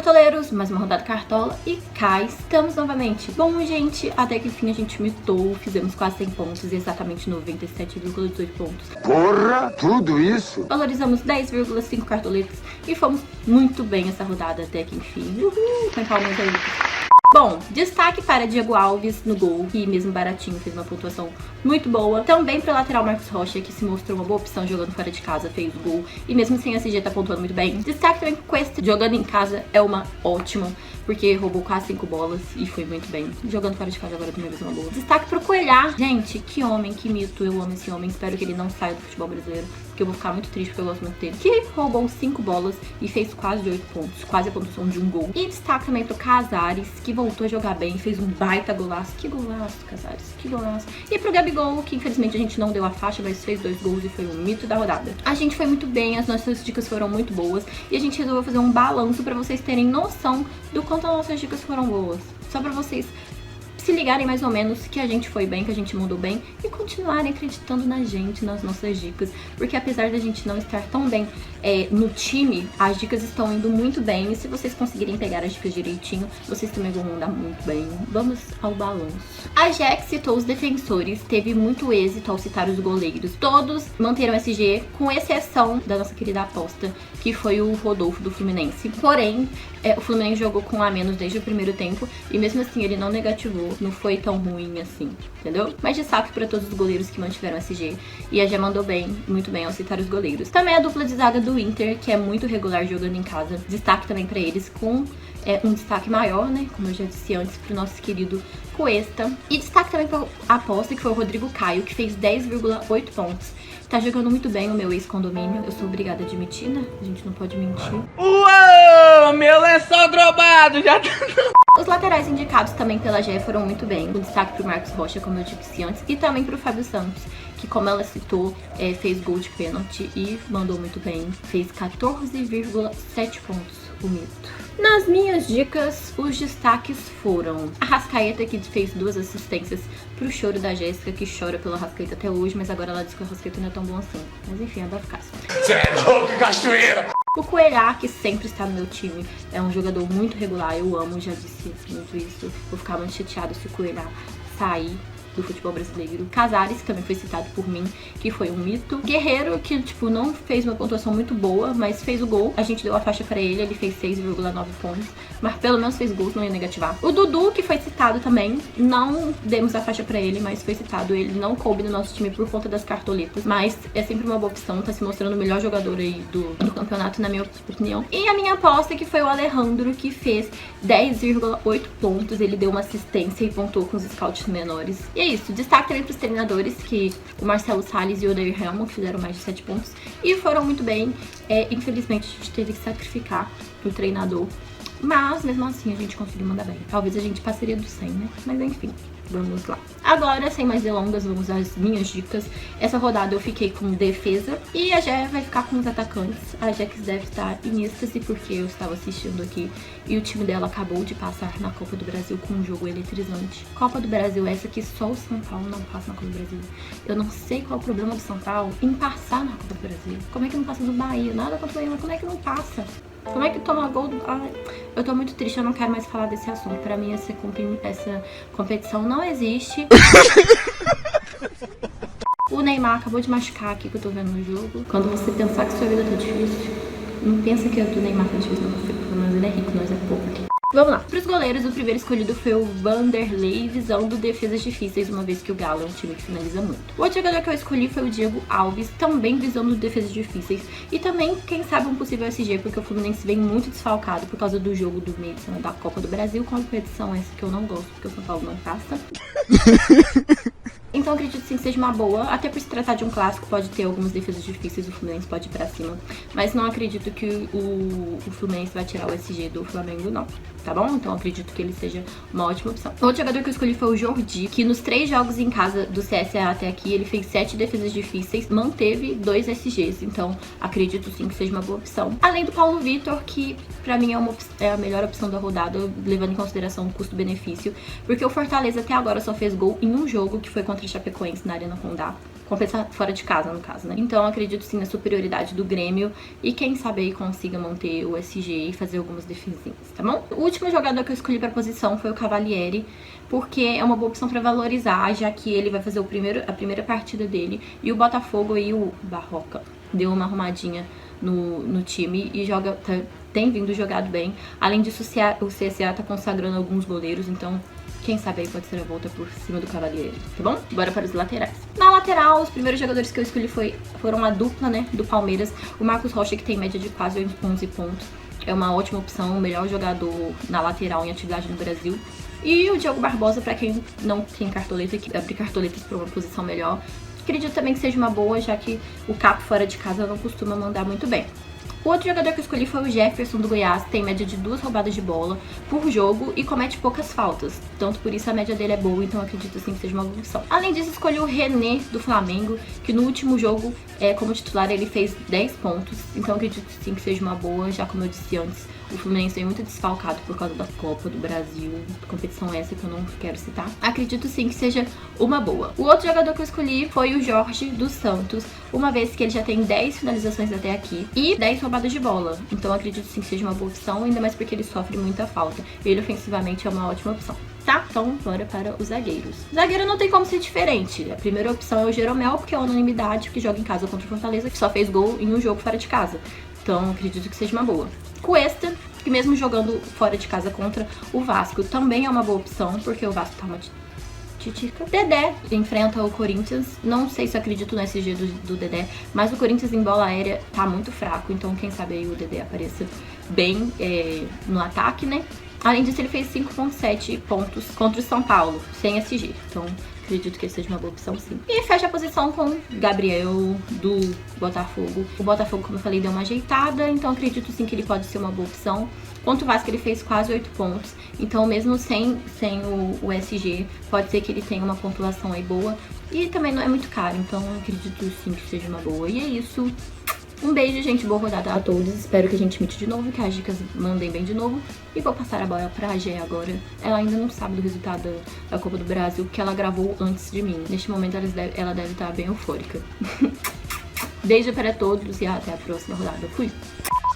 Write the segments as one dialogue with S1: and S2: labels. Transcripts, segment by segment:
S1: cartoleiros, mais uma rodada cartola e cá estamos novamente. Bom, gente, até que enfim a gente mitou, fizemos quase 100 pontos, exatamente 97,18 pontos.
S2: Porra, tudo isso?
S1: Valorizamos 10,5 cartoletas e fomos muito bem essa rodada até que enfim. Uhul, tem palmas aí. Bom, destaque para Diego Alves no gol, que mesmo baratinho fez uma pontuação muito boa. Também para o lateral Marcos Rocha, que se mostrou uma boa opção jogando fora de casa, fez gol. E mesmo sem SG tá pontuando muito bem. Destaque também para o Cuesta, jogando em casa é uma ótima, porque roubou quase 5 bolas e foi muito bem. Jogando fora de casa agora também vai ser uma boa. Destaque para o Coelhar. Gente, que homem, que mito. Eu amo esse homem. Espero que ele não saia do futebol brasileiro, porque eu vou ficar muito triste porque eu gosto muito dele. Que roubou 5 bolas e fez quase 8 pontos. Quase a pontuação de um gol. E destaque também para o Casares, que voltou a jogar bem, fez um baita golaço. Que golaço, Casares, que golaço. E pro Gabigol, que infelizmente a gente não deu a faixa, mas fez 2 gols e foi um mito da rodada. A gente foi muito bem, as nossas dicas foram muito boas e a gente resolveu fazer um balanço pra vocês terem noção do quanto as nossas dicas foram boas. Só pra vocês se ligarem mais ou menos que a gente foi bem, que a gente mandou bem e continuarem acreditando na gente, nas nossas dicas, porque apesar da gente não estar tão bem no time, as dicas estão indo muito bem e se vocês conseguirem pegar as dicas direitinho, vocês também vão mandar muito bem. Vamos ao balanço. A Jack citou os defensores, teve muito êxito ao citar os goleiros. Todos manteram SG, com exceção da nossa querida aposta, que foi o Rodolfo do Fluminense. Porém, o Fluminense jogou com a menos desde o primeiro tempo e mesmo assim ele não negativou, não foi tão ruim assim, entendeu? Mas destaque para todos os goleiros que mantiveram SG e a Gé mandou bem, muito bem ao citar os goleiros. Também a dupla de zaga do Inter, que é muito regular jogando em casa, destaque também para eles, com um destaque maior, né, como eu já disse antes, pro nosso querido Cuesta. E destaque também para a aposta, que foi o Rodrigo Caio, que fez 10,8 pontos. Tá jogando muito bem o meu ex-condomínio, eu sou obrigada a admitir, né? A gente não pode mentir.
S3: Uou, meu lençol drobado, já tá...
S1: Os laterais indicados também pela Gé foram muito bem, com destaque pro Marcos Rocha, como eu disse antes, e também pro Fábio Santos, que como ela citou, fez gol de pênalti e mandou muito bem. Fez 14,7 pontos, o mito. Nas minhas dicas, os destaques foram a Arrascaeta, que fez 2 assistências pro choro da Jéssica, que chora pela Arrascaeta até hoje, mas agora ela diz que o Arrascaeta não é tão bom assim. Mas enfim, é da eficácia.
S2: Cê é louco, cachoeira!
S1: O Coelhar, que sempre está no meu time, é um jogador muito regular, eu amo, já disse muito isso. Vou ficar muito chateada se o Coelhar sair do futebol brasileiro. Casares, que também foi citado por mim, que foi um mito. Guerreiro, que tipo não fez uma pontuação muito boa, mas fez o gol. A gente deu a faixa pra ele fez 6,9 pontos, mas pelo menos fez gols, não ia negativar. O Dudu, que foi citado também, não demos a faixa pra ele, mas foi citado. Ele não coube no nosso time por conta das cartoletas, mas é sempre uma boa opção, tá se mostrando o melhor jogador aí do campeonato, na minha opinião. E a minha aposta, que foi o Alejandro, que fez 10,8 pontos, ele deu uma assistência e pontuou com os scouts menores. E é isso, destaque também para os treinadores, que o Marcelo Salles e o Odair Helmut fizeram mais de 7 pontos e foram muito bem. Infelizmente a gente teve que sacrificar o treinador, mas mesmo assim a gente conseguiu mandar bem. Talvez a gente passaria do 100, né? Mas enfim, vamos lá. Agora, sem mais delongas, vamos às minhas dicas. Essa rodada eu fiquei com defesa e a Jé vai ficar com os atacantes. A Jax deve estar em êxtase porque eu estava assistindo aqui e o time dela acabou de passar na Copa do Brasil com um jogo eletrizante. Copa do Brasil essa que só o São Paulo não passa na Copa do Brasil. Eu não sei qual é o problema do São Paulo em passar na Copa do Brasil. Como é que não passa do Bahia? Nada contra o Bahia, mas como é que não passa? Como é que toma gol do... Ai, eu tô muito triste, eu não quero mais falar desse assunto. Pra mim, essa competição não existe. O Neymar acabou de machucar aqui, que eu tô vendo no jogo. Quando você pensar que sua vida tá difícil, não pensa que a do Neymar tá difícil, não. Pelo menos ele é rico, nós é pouco aqui. Vamos lá. Para os goleiros, o primeiro escolhido foi o Vanderlei, visando defesas difíceis, uma vez que o Galo é um time que finaliza muito. O outro jogador que eu escolhi foi o Diego Alves, também visando defesas difíceis. E também, quem sabe, um possível SG, porque o Fluminense vem muito desfalcado por causa do jogo do meio de semana da Copa do Brasil, com a competição essa que eu não gosto, porque o São Paulo não passa. Então acredito sim que seja uma boa, até por se tratar de um clássico, pode ter algumas defesas difíceis, o Fluminense pode ir pra cima, mas não acredito que o Fluminense vai tirar o SG do Flamengo, não, tá bom? Então acredito que ele seja uma ótima opção. O outro jogador que eu escolhi foi o Jordi, que nos 3 jogos em casa do CSA até aqui, ele fez 7 defesas difíceis, manteve 2 SGs, então acredito sim que seja uma boa opção. Além do Paulo Vitor, que pra mim é a melhor opção da rodada, levando em consideração o custo-benefício, porque o Fortaleza até agora só fez gol em um jogo, que foi contra a Chapecoense na Arena Condá. compensar fora de casa, no caso, né? Então eu acredito sim na superioridade do Grêmio e quem sabe aí consiga manter o SG e fazer algumas defesinhas, tá bom? O último jogador que eu escolhi pra posição foi o Cavalieri, porque é uma boa opção pra valorizar, já que ele vai fazer a primeira partida dele e o Botafogo aí, o Barroca, deu uma arrumadinha no time e tem vindo jogado bem. Além disso, o CSA tá consagrando alguns goleiros, então quem sabe aí pode ser a volta por cima do Cavalieri, tá bom? Bora para os laterais. Na lateral, os primeiros jogadores que eu escolhi foram a dupla, né, do Palmeiras. O Marcos Rocha, que tem média de quase 11 pontos. É uma ótima opção, o melhor jogador na lateral em atividade no Brasil. E o Diogo Barbosa, para quem não tem cartoleta, que abre cartoletas para uma posição melhor. Acredito também que seja uma boa, já que o Capo fora de casa não costuma mandar muito bem. O outro jogador que eu escolhi foi o Jefferson do Goiás, tem média de 2 roubadas de bola por jogo e comete poucas faltas. Tanto por isso a média dele é boa, então acredito sim que seja uma boa opção. Além disso, escolhi o René do Flamengo, que no último jogo, como titular, ele fez 10 pontos. Então acredito sim que seja uma boa, já como eu disse antes, o Fluminense foi muito desfalcado por causa da Copa do Brasil, competição essa que eu não quero citar. Acredito sim que seja uma boa. O outro jogador que eu escolhi foi o Jorge dos Santos, uma vez que ele já tem 10 finalizações até aqui e 10 roubadas de bola. Então acredito sim que seja uma boa opção, ainda mais porque ele sofre muita falta. Ele ofensivamente é uma ótima opção. Tá? Então, bora para os zagueiros. Zagueiro não tem como ser diferente. A primeira opção é o Jeromel, porque é unanimidade, que joga em casa contra o Fortaleza, que só fez gol em um jogo fora de casa. Então, acredito que seja uma boa. Cuesta, que mesmo jogando fora de casa contra o Vasco, também é uma boa opção, porque o Vasco tá uma titica. Dedé enfrenta o Corinthians. Não sei se eu acredito no SG do Dedé, mas o Corinthians em bola aérea tá muito fraco, então quem sabe aí o Dedé apareça bem no ataque, né? Além disso, ele fez 5,7 pontos contra o São Paulo, sem SG. Então, acredito que ele seja uma boa opção, sim. E fecha a posição com Gabriel, do Botafogo. O Botafogo, como eu falei, deu uma ajeitada, então acredito sim que ele pode ser uma boa opção. Quanto o Vasco, ele fez quase 8 pontos. Então, mesmo sem o SG, pode ser que ele tenha uma pontuação aí boa. E também não é muito caro, então acredito sim que seja uma boa. E é isso. Um beijo, gente. Boa rodada a todos. Espero que a gente imite de novo, que as dicas mandem bem de novo. E vou passar a bola pra Gé agora. Ela ainda não sabe do resultado da Copa do Brasil, porque ela gravou antes de mim. Neste momento, ela deve estar bem eufórica. Beijo para todos e até a próxima rodada. Fui!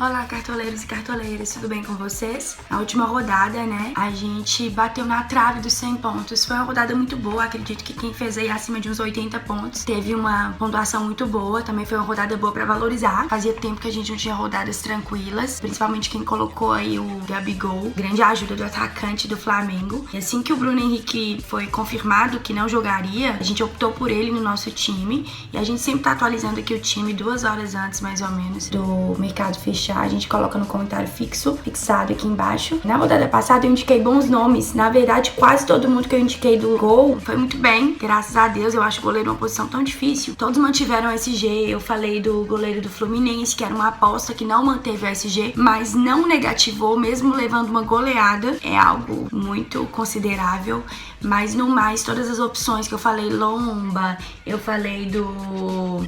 S4: Olá, cartoleiros e cartoleiras, tudo bem com vocês? Na última rodada, né, a gente bateu na trave dos 100 pontos. Foi uma rodada muito boa, acredito que quem fez aí acima de uns 80 pontos teve uma pontuação muito boa. Também foi uma rodada boa pra valorizar. Fazia tempo que a gente não tinha rodadas tranquilas, principalmente quem colocou aí o Gabigol, grande ajuda do atacante do Flamengo. E assim que o Bruno Henrique foi confirmado que não jogaria, a gente optou por ele no nosso time. E a gente sempre tá atualizando aqui o time 2 horas antes, mais ou menos, do mercado fechado. A gente coloca no comentário fixado aqui embaixo. Na rodada passada eu indiquei bons nomes. Na verdade, quase todo mundo que eu indiquei do gol foi muito bem, graças a Deus. Eu acho o goleiro uma posição tão difícil. Todos mantiveram o SG. Eu falei do goleiro do Fluminense, que era uma aposta que não manteve o SG, mas não negativou, mesmo levando uma goleada. É algo muito considerável. Mas no mais, todas as opções que eu falei, Lomba, eu falei do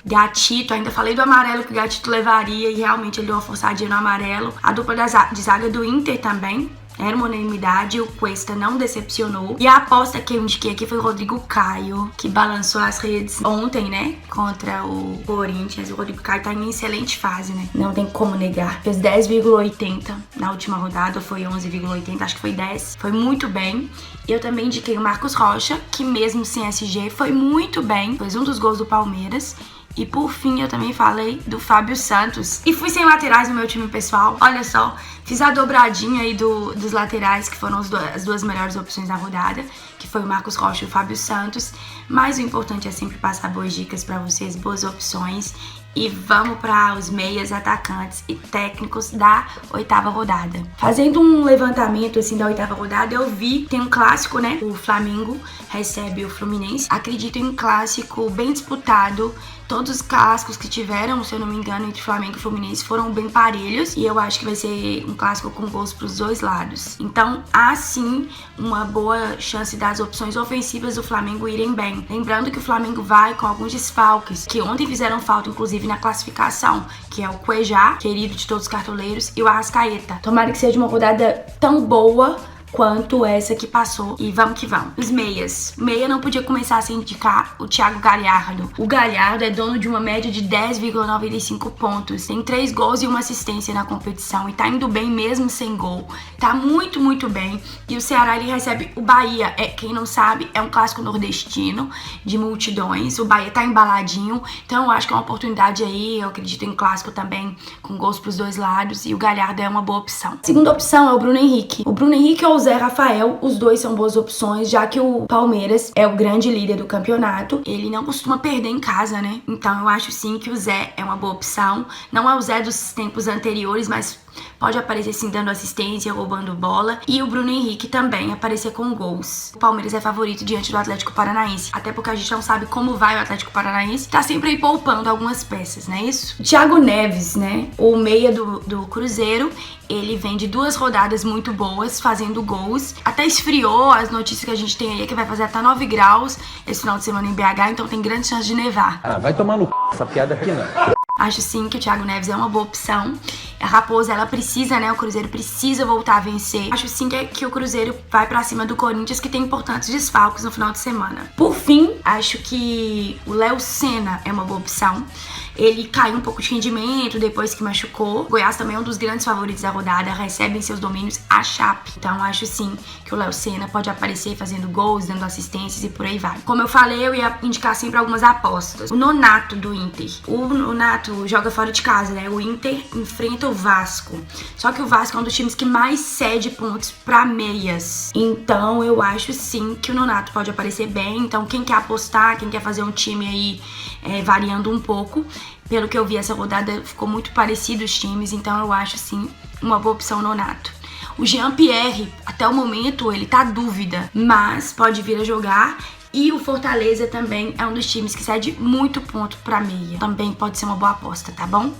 S4: Gatito, ainda falei do amarelo que o Gatito levaria e realmente ele deu uma forçadinha no amarelo. A dupla de zaga do Inter também era uma unanimidade, o Cuesta não decepcionou. E a aposta que eu indiquei aqui foi o Rodrigo Caio, que balançou as redes ontem, né, contra o Corinthians. O Rodrigo Caio tá em excelente fase, né, não tem como negar. Fez 10,80 na última rodada, foi 11,80, acho que foi 10. Foi muito bem. Eu também indiquei o Marcos Rocha, que mesmo sem SG foi muito bem, fez um dos gols do Palmeiras. E por fim, eu também falei do Fábio Santos. E fui sem laterais no meu time pessoal. Olha só, fiz a dobradinha aí dos laterais, que foram as duas melhores opções da rodada, que foi o Marcos Rocha e o Fábio Santos. Mas o importante é sempre passar boas dicas pra vocês, boas opções. E vamos para os meias, atacantes e técnicos da 8ª rodada. Fazendo um levantamento assim da 8ª rodada, eu vi, tem um clássico, né? O Flamengo recebe o Fluminense. Acredito em um clássico bem disputado. Todos os clássicos que tiveram, se eu não me engano, entre Flamengo e Fluminense foram bem parelhos. E eu acho que vai ser um clássico com gols pros dois lados. Então, há sim uma boa chance das opções ofensivas do Flamengo irem bem. Lembrando que o Flamengo vai com alguns desfalques, que ontem fizeram falta, inclusive, na classificação, que é o Cuejá, querido de todos os cartoleiros, e o Arrascaeta. Tomara que seja uma rodada tão boa quanto essa que passou. E vamos que vamos. Os meias. Meia não podia começar sem indicar o Thiago Galhardo. O Galhardo é dono de uma média de 10,95 pontos. Tem 3 gols e uma assistência na competição. E tá indo bem mesmo sem gol. Tá muito, muito bem. E o Ceará, ele recebe o Bahia. Quem não sabe, é um clássico nordestino de multidões. O Bahia tá embaladinho. Então eu acho que é uma oportunidade aí. Eu acredito em clássico também, com gols pros dois lados. E o Galhardo é uma boa opção. Segunda opção é o Bruno Henrique. O Bruno Henrique ou o Zé Rafael, os dois são boas opções, já que o Palmeiras é o grande líder do campeonato. Ele não costuma perder em casa, né? Então eu acho sim que o Zé é uma boa opção. Não é o Zé dos tempos anteriores, mas pode aparecer sim dando assistência, roubando bola. E o Bruno Henrique também aparecer com gols. O Palmeiras é favorito diante do Atlético Paranaense. Até porque a gente não sabe como vai o Atlético Paranaense. Tá sempre aí poupando algumas peças, não é isso? Thiago Neves, né? O meia do Cruzeiro. Ele vem de 2 rodadas muito boas, fazendo gols. Até esfriou, as notícias que a gente tem aí é que vai fazer até 9 graus esse final de semana em BH, então tem grande chance de nevar.
S5: Ah, vai tomar no c... essa piada aqui não.
S4: Acho sim que o Thiago Neves é uma boa opção. A Raposa, ela precisa, né? O Cruzeiro precisa voltar a vencer. Acho sim que o Cruzeiro vai pra cima do Corinthians, que tem importantes desfalques no final de semana. Por fim, acho que o Léo Senna é uma boa opção. Ele caiu um pouco de rendimento depois que machucou. O Goiás também é um dos grandes favoritos da rodada, recebe em seus domínios a Chape. Então acho sim que o Léo Senna pode aparecer fazendo gols, dando assistências e por aí vai. Como eu falei, eu ia indicar sempre algumas apostas. O Nonato do Inter. O Nonato joga fora de casa, né? O Inter enfrenta o Vasco. Só que o Vasco é um dos times que mais cede pontos pra meias. Então eu acho sim que o Nonato pode aparecer bem. Então quem quer apostar, quem quer fazer um time aí variando um pouco, pelo que eu vi, essa rodada ficou muito parecido os times, então eu acho sim uma boa opção Nonato. O Jean-Pierre, até o momento, ele tá dúvida, mas pode vir a jogar. E o Fortaleza também é um dos times que cede muito ponto pra meia. Também pode ser uma boa aposta, tá bom?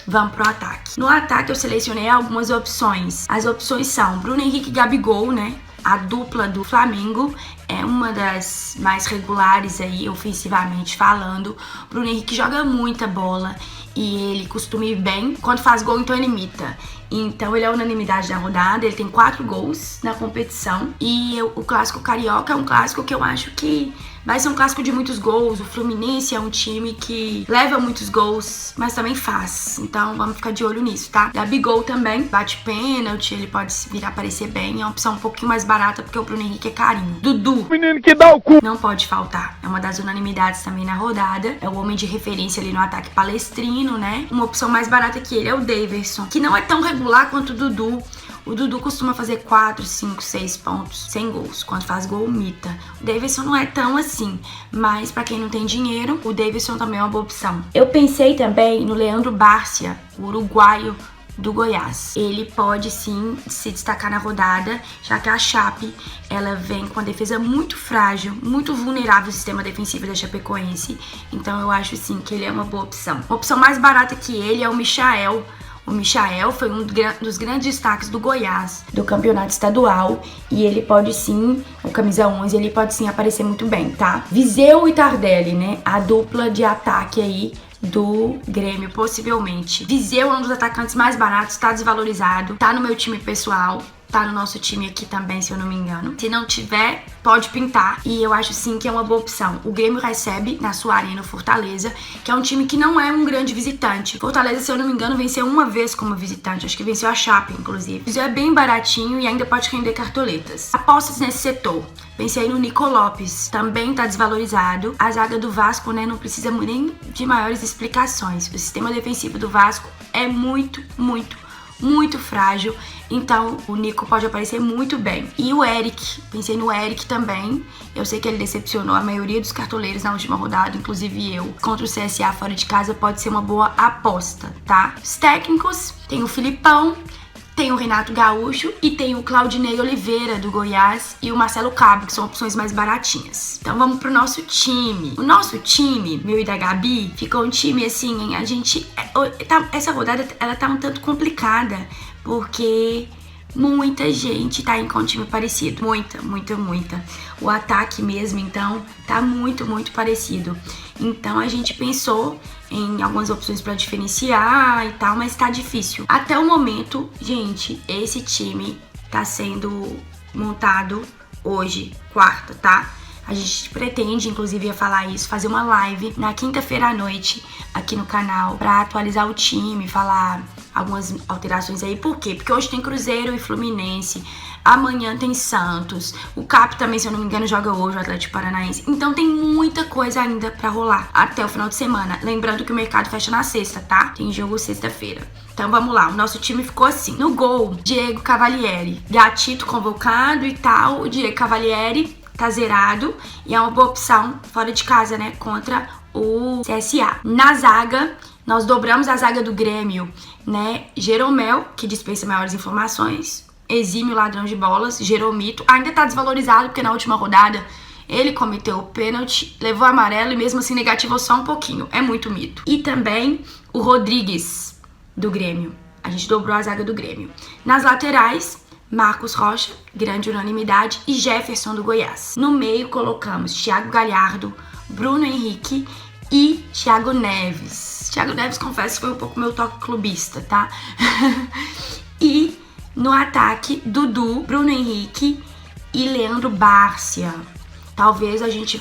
S4: Vamos pro ataque. No ataque eu selecionei algumas opções. As opções são Bruno Henrique e Gabigol, né? A dupla do Flamengo é uma das mais regulares aí, ofensivamente falando. Bruno Henrique joga muita bola e ele costuma ir bem. Quando faz gol, então ele imita. Então ele é a unanimidade da rodada, ele tem 4 gols na competição. E o clássico carioca é um clássico que eu acho que vai ser um clássico de muitos gols. O Fluminense é um time que leva muitos gols, mas também faz. Então vamos ficar de olho nisso, tá? Gabigol também bate pênalti, ele pode vir a aparecer bem. É uma opção um pouquinho mais barata porque o Bruno Henrique é carinho. Dudu,
S2: Menino que dá o cu.
S4: não pode faltar. É uma das unanimidades também na rodada. É o homem de referência ali no ataque palestrino, né? Uma opção mais barata que ele é o Daverson, que não é tão regular quanto o Dudu. O Dudu costuma fazer 4, 5, 6 pontos sem gols. Quando faz gol, imita. O Daverson não é tão assim, mas pra quem não tem dinheiro, o Daverson também é uma boa opção. Eu pensei também no Leandro Bárcia, o uruguaio do Goiás. Ele pode sim se destacar na rodada, já que a Chape, ela vem com uma defesa muito frágil, muito vulnerável ao sistema defensivo da Chapecoense. Então eu acho sim que ele é uma boa opção. A opção mais barata que ele é o Michael. O Michael foi um dos grandes destaques do Goiás, do campeonato estadual, e ele pode sim, o camisa 11, ele pode sim aparecer muito bem, tá? Viseu e Tardelli, né? A dupla de ataque aí do Grêmio, possivelmente. Viseu é um dos atacantes mais baratos, tá desvalorizado, tá no meu time pessoal, tá no nosso time aqui também, se eu não me engano. Se não tiver, pode pintar. E eu acho sim que é uma boa opção. O Grêmio recebe na sua arena o Fortaleza, que é um time que não é um grande visitante. Fortaleza, se eu não me engano, venceu uma vez como visitante. Acho que venceu a Chape, inclusive. Isso é bem baratinho e ainda pode render cartoletas. Apostas nesse setor. Pensei aí no Nico Lopes, também tá desvalorizado. A zaga do Vasco, né, não precisa nem de maiores explicações. O sistema defensivo do Vasco é muito frágil, então o Nico pode aparecer muito bem. E o Eric, pensei no Eric também. Eu sei que ele decepcionou a maioria dos cartoleiros na última rodada, inclusive eu. Contra o CSA fora de casa pode ser uma boa aposta, tá? Os técnicos, tem o Filipão, tem o Renato Gaúcho e tem o Claudinei Oliveira do Goiás e o Marcelo Cabo, que são opções mais baratinhas. Então vamos pro nosso time. O nosso time, meu e da Gabi, ficou um time assim, a gente... essa rodada, ela tá um tanto complicada, porque muita gente tá indo com um time parecido. Muita. O ataque mesmo, então, tá muito parecido. Então a gente pensou em algumas opções pra diferenciar e tal, mas tá difícil. Até o momento, gente, esse time tá sendo montado hoje, quarta, tá? A gente pretende, inclusive ia falar isso, fazer uma live na quinta-feira à noite aqui no canal pra atualizar o time, falar algumas alterações aí. Por quê? Porque hoje tem Cruzeiro e Fluminense, amanhã tem Santos, o Cap também, se eu não me engano, joga hoje, o Atlético Paranaense. Então tem muita coisa ainda pra rolar até o final de semana. Lembrando que o mercado fecha na sexta, tá? Tem jogo sexta-feira. Então vamos lá, o nosso time ficou assim. No gol, Diego Cavalieri, Gatito convocado e tal, o Diego Cavalieri tá zerado e é uma boa opção fora de casa, né, contra o CSA. Na zaga, nós dobramos a zaga do Grêmio, né, Jeromel, que dispensa maiores informações, exímio ladrão de bolas, Jeromito, ainda tá desvalorizado porque na última rodada ele cometeu o pênalti, levou amarelo e mesmo assim negativou só um pouquinho, é muito mito. E também o Rodrigues, do Grêmio, a gente dobrou a zaga do Grêmio. Nas laterais, Marcos Rocha, grande unanimidade, e Jefferson do Goiás. No meio colocamos Thiago Galhardo, Bruno Henrique e Thiago Neves. Thiago Neves, confesso, foi um pouco meu toque clubista, tá? E no ataque, Dudu, Bruno Henrique e Leandro Bárcia. Talvez a gente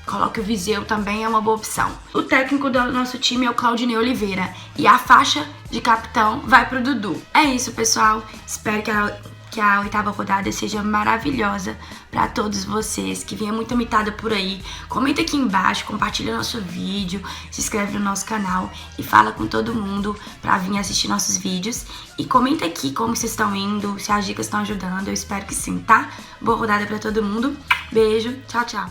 S4: coloque o Viseu também, é uma boa opção. O técnico do nosso time é o Claudinei Oliveira e a faixa de capitão vai pro Dudu. É isso, pessoal. Espero que a oitava rodada seja maravilhosa pra todos vocês, que venha muita mitada por aí. Comenta aqui embaixo, compartilha nosso vídeo, se inscreve no nosso canal e fala com todo mundo pra vir assistir nossos vídeos. E comenta aqui como vocês estão indo, se as dicas estão ajudando. Eu espero que sim, tá? Boa rodada pra todo mundo. Beijo, tchau, tchau.